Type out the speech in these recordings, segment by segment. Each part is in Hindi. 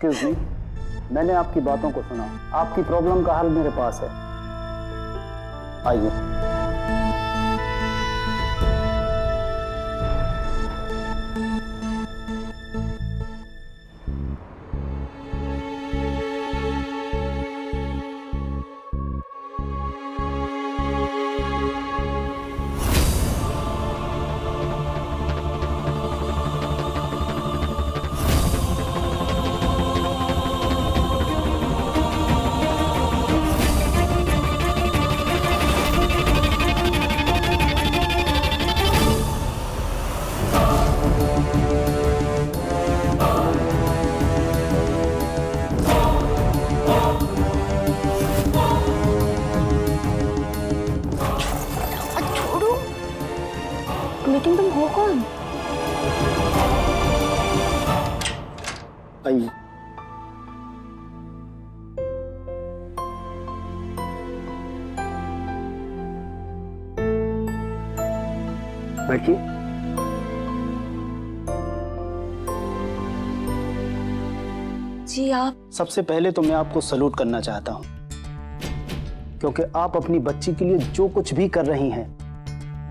एक्सक्यूज मी, मैंने आपकी बातों को सुना। आपकी प्रॉब्लम का हल मेरे पास है, आइए। लेकिन तुम हो कौन? आइए। बैठिए। जी आप? सबसे पहले तो मैं आपको सलूट करना चाहता हूं, क्योंकि आप अपनी बच्ची के लिए जो कुछ भी कर रही हैं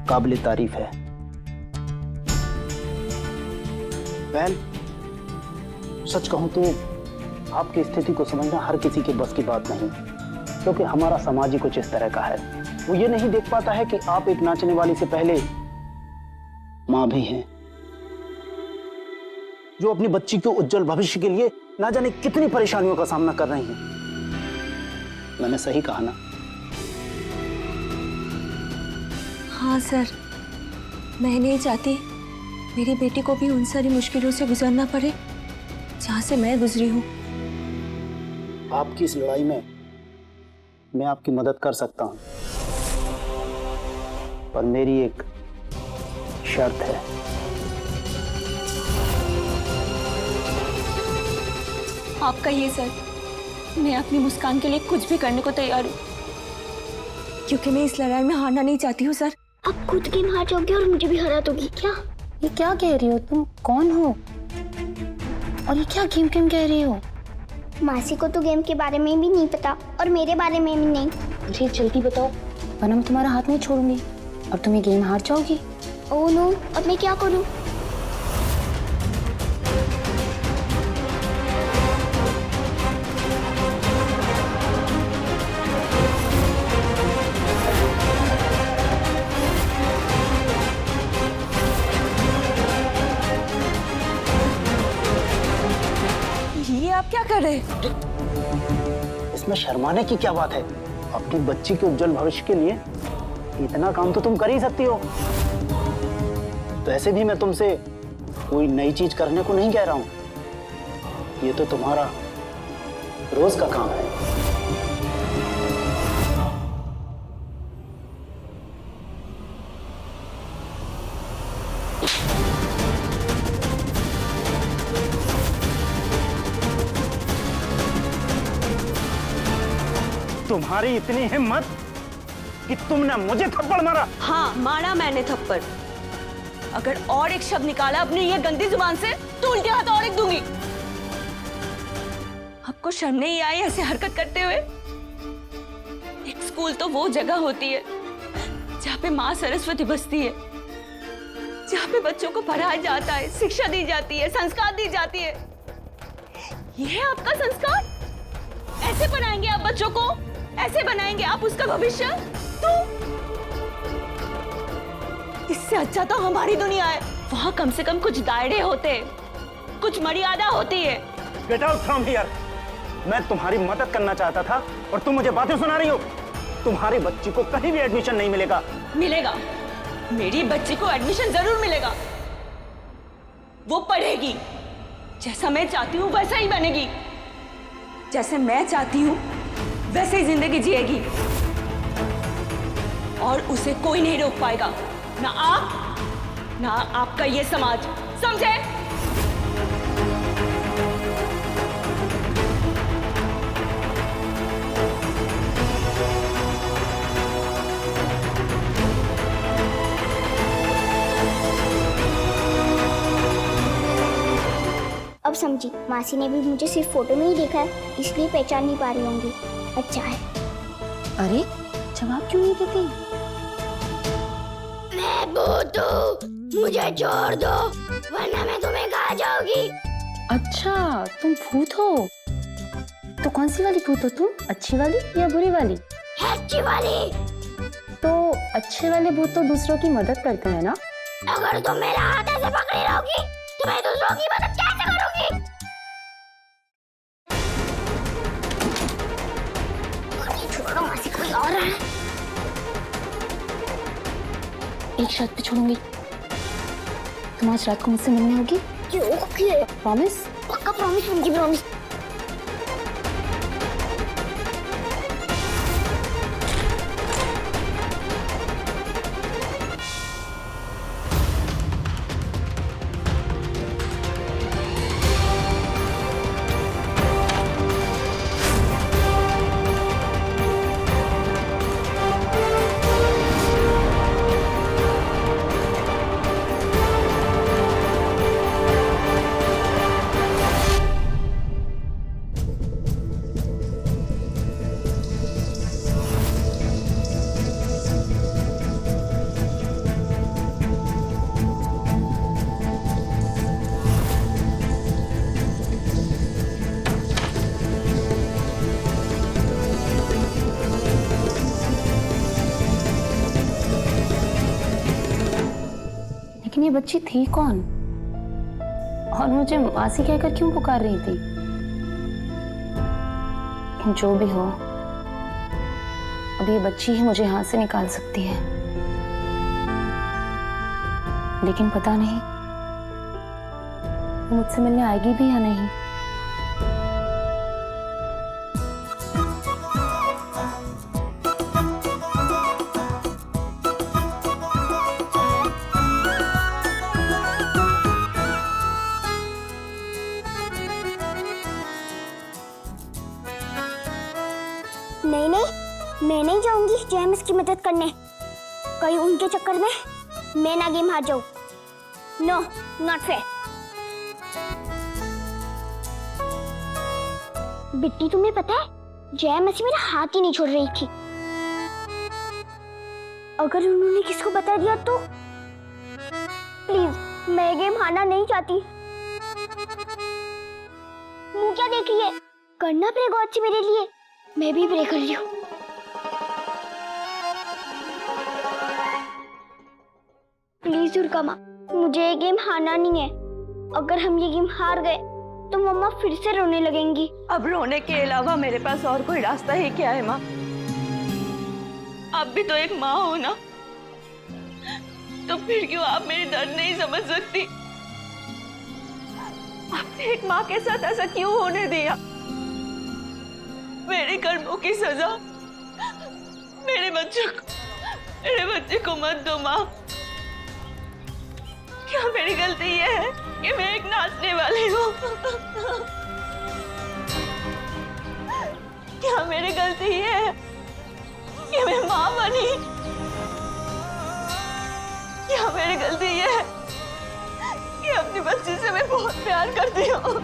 काबिल तारीफ है। वेल, सच कहूं तो आपकी स्थिति को समझना हर किसी के बस की बात नहीं, क्योंकि हमारा समाज ही कुछ इस तरह का है। वो ये नहीं देख पाता है कि आप एक नाचने वाली से पहले मां भी हैं, जो अपनी बच्ची के उज्जवल भविष्य के लिए ना जाने कितनी परेशानियों का सामना कर रही हैं। मैंने सही कहा ना? हाँ सर, मैं नहीं चाहती मेरी बेटी को भी उन सारी मुश्किलों से गुजरना पड़े जहां से मैं गुजरी हूँ। आपकी इस लड़ाई में मैं आपकी मदद कर सकता हूं, पर मेरी एक शर्त है। आप कहिए सर, मैं अपनी मुस्कान के लिए कुछ भी करने को तैयार हूँ, क्योंकि मैं इस लड़ाई में हारना नहीं चाहती हूँ सर। आप खुद गेम हार जाओगी और मुझे भी हरा दोगी क्या? ये क्या कह रही हो? तुम कौन हो और ये क्या गेम गेम कह रही हो? मासी को तो गेम के बारे में भी नहीं पता और मेरे बारे में भी नहीं। मुझे जल्दी बताओ, वरना मैं तुम्हारा हाथ नहीं छोड़ूंगी और तुम ये गेम हार जाओगी। ओह नो, अब मैं क्या करूं? ये आप क्या कर रहे हैं? इसमें शर्माने की क्या बात है? अपनी बच्ची के उज्जवल भविष्य के लिए इतना काम तो तुम कर ही सकती हो। तो ऐसे भी मैं तुमसे कोई नई चीज करने को नहीं कह रहा हूं, ये तो तुम्हारा रोज का काम है। तुम्हारी इतनी हिम्मत कि तुमने मुझे थप्पड़ मारा? हाँ, मारा मैंने थप्पड़। अगर और एक शब्द निकाला अपनी ये गंदी जुबान से तो उल्टे हाथ और एक दूंगी। आपको शर्म नहीं आई ऐसे हरकत करते हुए? एक स्कूल तो वो जगह होती है जहाँ पे माँ सरस्वती बसती है, जहाँ पे बच्चों को पढ़ाया जाता है, शिक्षा दी जाती है, संस्कार दी जाती है। ये है आपका संस्कार? ऐसे बनाएंगे आप बच्चों को? ऐसे बनाएंगे आप उसका भविष्य? तो इससे अच्छा तो हमारी दुनिया है, वहां कम से कम कुछ दायरे होते, कुछ मर्यादा होती है। Get out from here. मैं तुम्हारी मदद करना चाहता था और तुम मुझे बातें सुना रही हो। तुम्हारी बच्ची को कहीं भी एडमिशन नहीं मिलेगा। मिलेगा, मेरी बच्ची को एडमिशन जरूर मिलेगा। वो पढ़ेगी, जैसा मैं चाहती हूँ वैसा ही बनेगी, जैसे मैं चाहती हूँ वैसे ही जिंदगी जिएगी, और उसे कोई नहीं रोक पाएगा, ना आप ना आपका ये समाज, समझे? अब समझी, मासी ने भी मुझे सिर्फ फोटो में ही देखा है, इसलिए पहचान नहीं पा रही होंगी। अच्छा है। अरे जवाब क्यों नहीं देती? मैं भूत हूँ, मुझे छोड़ दो वरना मैं तुम्हें खा जाऊंगी। अच्छा तुम भूत हो, तो कौन सी वाली भूत हो तुम? अच्छी वाली या बुरी वाली? अच्छी वाली। तो अच्छे वाले भूत तो दूसरों की मदद करते हैं ना? अगर तुम मेरा हाथ ऐसे पकड़े रहोगी तो मैं दूसरों की मदद कैसे करूंगी? छोड़ो मासी, कोई और है। एक शर्त पे छोड़ूंगी, तुम आज रात को मुझसे मिलने होगी। क्यों? प्रॉमिस? पक्का प्रॉमिस, मुझे प्रॉमिस। लेकिन ये बच्ची थी कौन, और मुझे मासी कहकर क्यों पुकार रही थी? लेकिन जो भी हो, अब ये बच्ची ही मुझे यहाँ से निकाल सकती है। लेकिन पता नहीं वो मुझसे मिलने आएगी भी या नहीं। नहीं नहीं, मैं नहीं जाऊंगी जेम्स की मदद करने। कहीं उनके चक्कर में मैं ना गेम हार जाऊं। No, not fair. बिट्टी, तुम्हें पता है जेम्स मेरा हाथ ही नहीं छोड़ रही थी। अगर उन्होंने किसको बता दिया तो प्लीज, मैं गेम हारना नहीं चाहती। मुंह क्या देख रही है? करना प्रे गॉड से मेरे लिए। मैं भी प्रे कर रही हूँ। प्लीज दुर्गा माँ, मुझे ये गेम हारना नहीं है। अगर हम ये गेम हार गए तो मम्मा फिर से रोने लगेंगी। अब रोने के अलावा मेरे पास और कोई रास्ता ही क्या है माँ? आप भी तो एक माँ हो ना, तो फिर क्यों आप मेरी दर्द नहीं समझ सकती? आपने एक माँ के साथ ऐसा क्यों होने दिया? मेरे कर्मों की सजा मेरे बच्चे को मत दो माँ। क्या मेरी गलती ये है कि मैं एक नाचने वाली हूँ? क्या मेरी गलती ये है कि मैं माँ बनी? क्या मेरी गलती ये है कि अपनी बच्ची से मैं बहुत प्यार करती हूँ?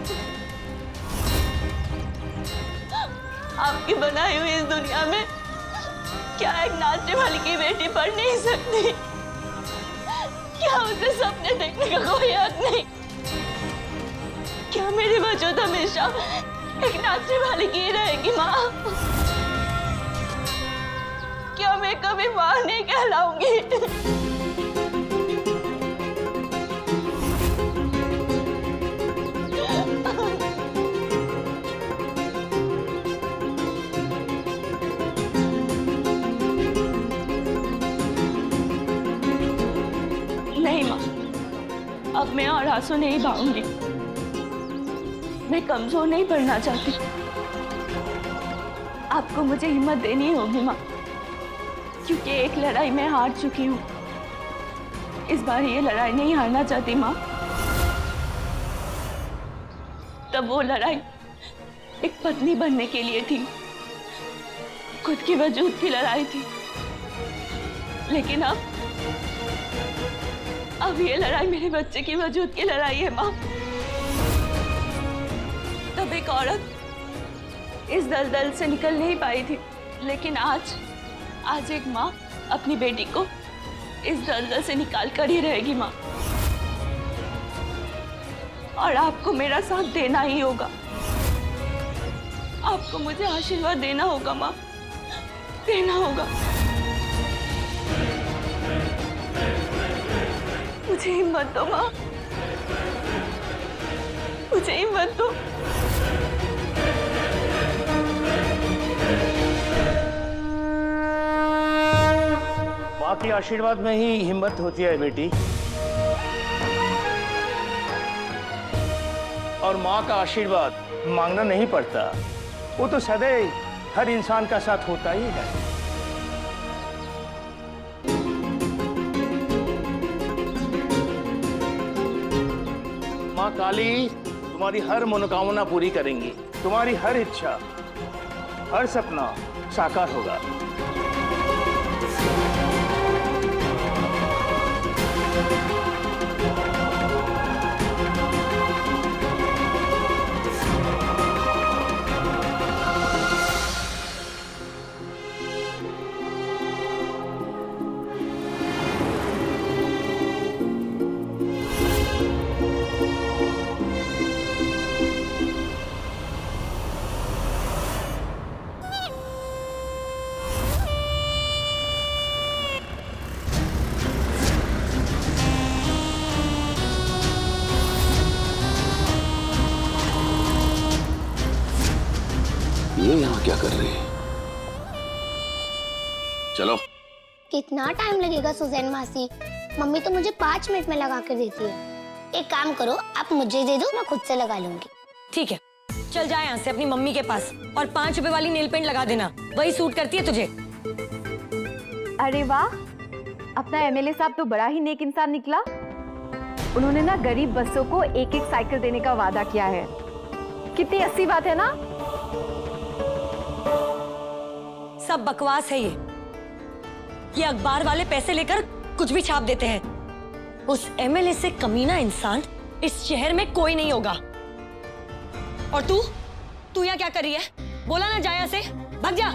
आपकी बनाई हुई इस दुनिया में क्या एक नाचने वाली की बेटी पढ़ नहीं सकती? क्या उसे सपने देखने का कोई हक नहीं? क्या मेरी वजूद हमेशा एक नाचने वाली की रहेगी माँ? क्या मैं कभी माँ नहीं कहलाऊंगी? नहीं माँ, अब मैं और आंसू नहीं बहाऊंगी। मैं कमजोर नहीं पड़ना चाहती। आपको मुझे हिम्मत देनी होगी माँ, क्योंकि एक लड़ाई मैं हार चुकी हूँ। इस बार ये लड़ाई नहीं हारना चाहती माँ। तब वो लड़ाई एक पत्नी बनने के लिए थी, खुद की वजूद की लड़ाई थी। लेकिन अब ये लड़ाई मेरे बच्चे की वजूद की लड़ाई है माँ। तब एक औरत इस दलदल से निकल नहीं पाई थी, लेकिन आज एक माँ अपनी बेटी को इस दलदल से निकाल कर ही रहेगी माँ। और आपको मेरा साथ देना ही होगा, आपको मुझे आशीर्वाद देना होगा माँ, देना होगा। मुझे हिम्मत दो माँ, मुझे हिम्मत दो। माँ के आशीर्वाद में ही हिम्मत होती है बेटी, और माँ का आशीर्वाद मांगना नहीं पड़ता, वो तो सदैव हर इंसान का साथ होता ही है। माँ काली तुम्हारी हर मनोकामना पूरी करेंगी, तुम्हारी हर इच्छा, हर सपना साकार होगा। ये यहाँ क्या कर रही है? चलो। कितना टाइम लगेगा सुजैन मासी? मम्मी तो मुझे 5 मिनट में लगा कर देती है। एक काम करो, आप मुझे दे दो, मैं खुद से लगा लूंगी। ठीक है, चल जा यहाँ से अपनी मम्मी के पास और 5 रुपए वाली नेल पेंट लगा देना, वही सूट करती है तुझे। अरे वाह, अपना एमएलए साहब तो बड़ा ही नेक इंसान निकला। उन्होंने ना गरीब बच्चों को एक एक साइकिल देने का वादा किया है। कितनी अच्छी बात है ना? सब बकवास है ये अखबार वाले पैसे लेकर कुछ भी छाप देते हैं। उस एमएलए से कमीना इंसान इस शहर में कोई नहीं होगा। और तू यहाँ क्या कर रही है? बोला ना जाया से, भाग जा।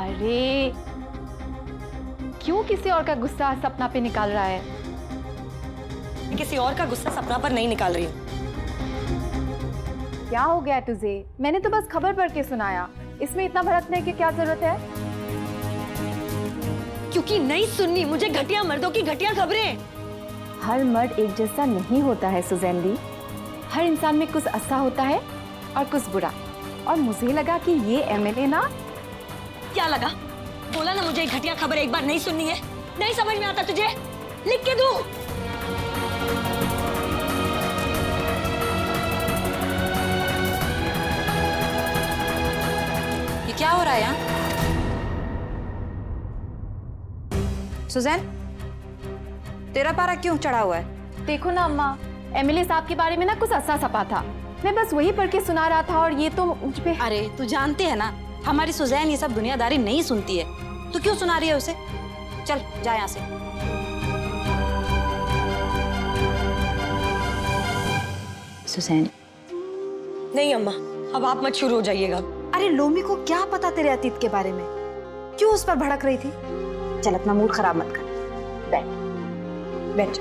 अरे क्यों किसी और का गुस्सा सपना पे निकाल रहा है? किसी और का गुस्सा सपना पर नहीं निकाल रही हूँ। क्या हो गया तुझे? मैंने तो बस खबर पढ़ के सुनाया, इसमें इतना भड़कने की क्या जरूरत है? क्योंकि नहीं सुननी मुझे घटिया मर्दों की घटिया खबरें। हर मर्द एक जैसा नहीं होता है सुजैन दी। हर इंसान में कुछ अच्छा होता है और कुछ बुरा। और मुझे लगा कि ये एमएलए ना। क्या लगा? बोला ना मुझे घटिया खबर एक बार नहीं सुननी है। नहीं समझ में आता तुझे? लिख के दूं? ये क्या हो रहा है यहाँ? सुजैन, तेरा पारा क्यों चढ़ा हुआ है? देखो ना अम्मा, एमएलए साहब के बारे में ना कुछ अच्छा छपा था। मैं बस वही पढ़ के सुना रहा था और ये तो मुझ पे। अरे तू जानती है ना, हमारी सुजैन ये सब दुनियादारी नहीं सुनती है। तू क्यों सुना रही है उसे? चल जा यहाँ से। सुजैन। नहीं अम्मा, अब आप मत शुरू हो जाइएगा। अरे लोमी को क्या पता तेरे अतीत के बारे में? क्यों उस पर भड़क रही थी? चल अपना मूड खराब मत कर, बैठ बैठ।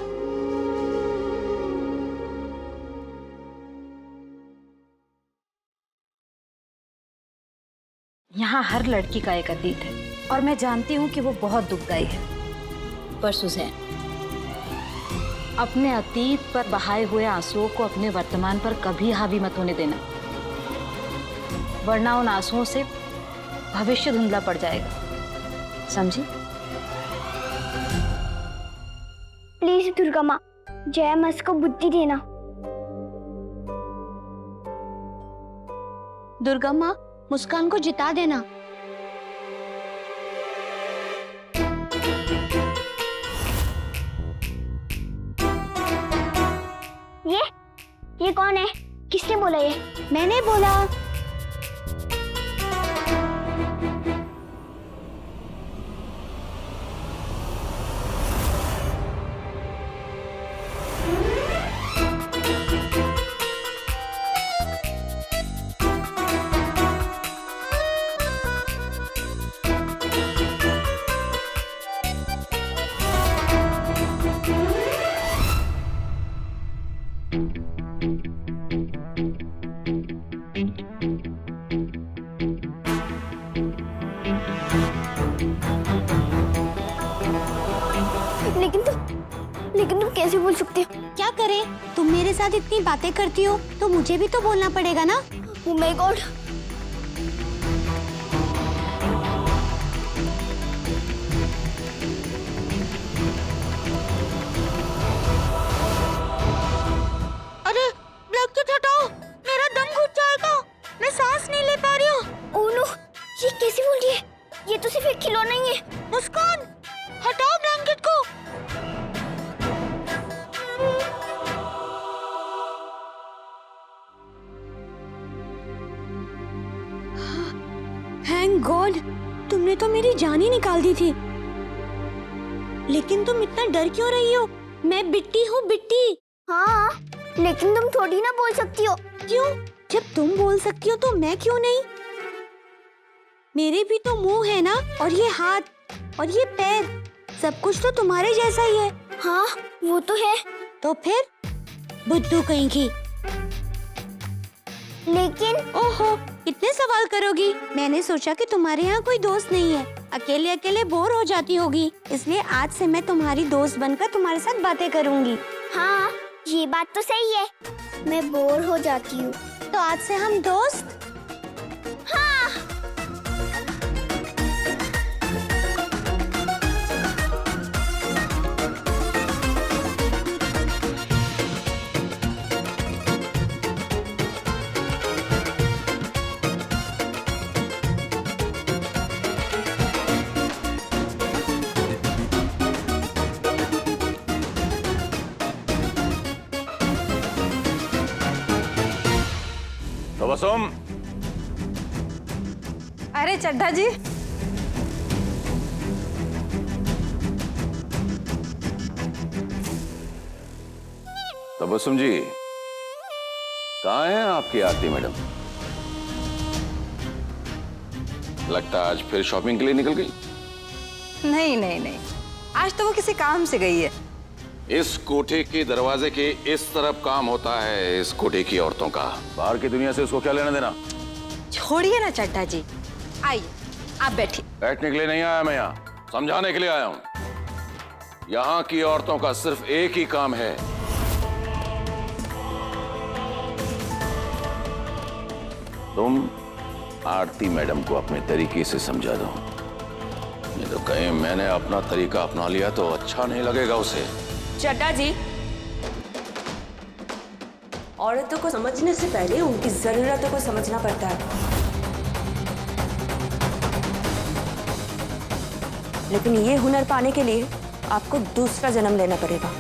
यहाँ हर लड़की का एक अतीत है और मैं जानती हूँ कि वो बहुत दुखदाई है। पर सुजैन, अपने अतीत पर बहाए हुए आंसुओं को अपने वर्तमान पर कभी हावी मत होने देना, वरना उन आंसुओं से भविष्य धुंधला पड़ जाएगा, समझी? प्लीज दुर्गा माँ, जया मस को बुद्धि देना। दुर्गा माँ, मुस्कान को जिता देना। ये कौन है? किसने बोला ये? मैंने बोला। कैसे बोल सकते हो? क्या करें? तुम मेरे साथ इतनी बातें करती हो तो मुझे भी तो बोलना पड़ेगा ना। Oh my God! अरे ब्लैंकेट हटाओ, मेरा दम घुट जाएगा, मैं सांस नहीं ले पा रही हूँ। Oh no! ये कैसे बोल रही है? ये तो सिर्फ एक खिलौना ही है। मुस्कान, हटाओ ब्लैंकेट को। थैंक गॉड, तुमने तो मेरी जान ही निकाल दी थी। लेकिन तुम इतना डर क्यों रही हो? मैं बिट्टी हूँ, बिट्टी। हाँ, लेकिन तुम थोड़ी ना बोल सकती हो। क्यों? जब तुम बोल सकती हो तो मैं क्यों नहीं? मेरे भी तो मुंह है ना, और ये हाथ और ये पैर, सब कुछ तो तुम्हारे जैसा ही है। हाँ, वो तो है। तो फिर बुद्धू कहीं की। लेकिन ओहो, कितने सवाल करोगी? मैंने सोचा कि तुम्हारे यहाँ कोई दोस्त नहीं है, अकेले अकेले बोर हो जाती होगी, इसलिए आज से मैं तुम्हारी दोस्त बनकर तुम्हारे साथ बातें करूँगी। हाँ, ये बात तो सही है, मैं बोर हो जाती हूँ। तो आज से हम दोस्त? हाँ। तबस्सुम, अरे चड्ढा जी, तबस्सुम जी, कहाँ हैं आपकी आरती मैडम? लगता है आज फिर शॉपिंग के लिए निकल गई। नहीं नहीं नहीं, आज तो वो किसी काम से गई है। इस कोठे के दरवाजे के इस तरफ काम होता है इस कोठे की औरतों का, बाहर की दुनिया से उसको क्या लेना देना। छोड़िए ना चड्ढा जी, आइए आप बैठिए। बैठने के लिए नहीं आया मैं यहाँ, समझाने के लिए आया हूँ। यहाँ की औरतों का सिर्फ एक ही काम है, तुम आरती मैडम को अपने तरीके से समझा दो। नहीं तो कहीं मैंने अपना तरीका अपना लिया तो अच्छा नहीं लगेगा उसे। चड्ढा जी, औरतों को समझने से पहले उनकी जरूरतों को समझना पड़ता है। लेकिन ये हुनर पाने के लिए आपको दूसरा जन्म लेना पड़ेगा।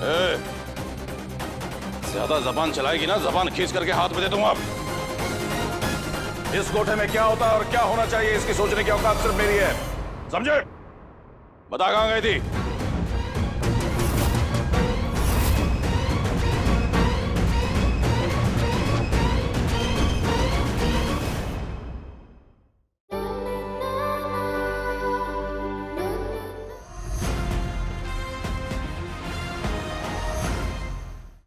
ज्यादा जबान चलाएगी ना, जबान खींच करके हाथ में दे दूंगा। इस कोठे में क्या होता है और क्या होना चाहिए इसकी सोचने की औकात सिर्फ मेरी है, समझे? बता कहाँ गई थी?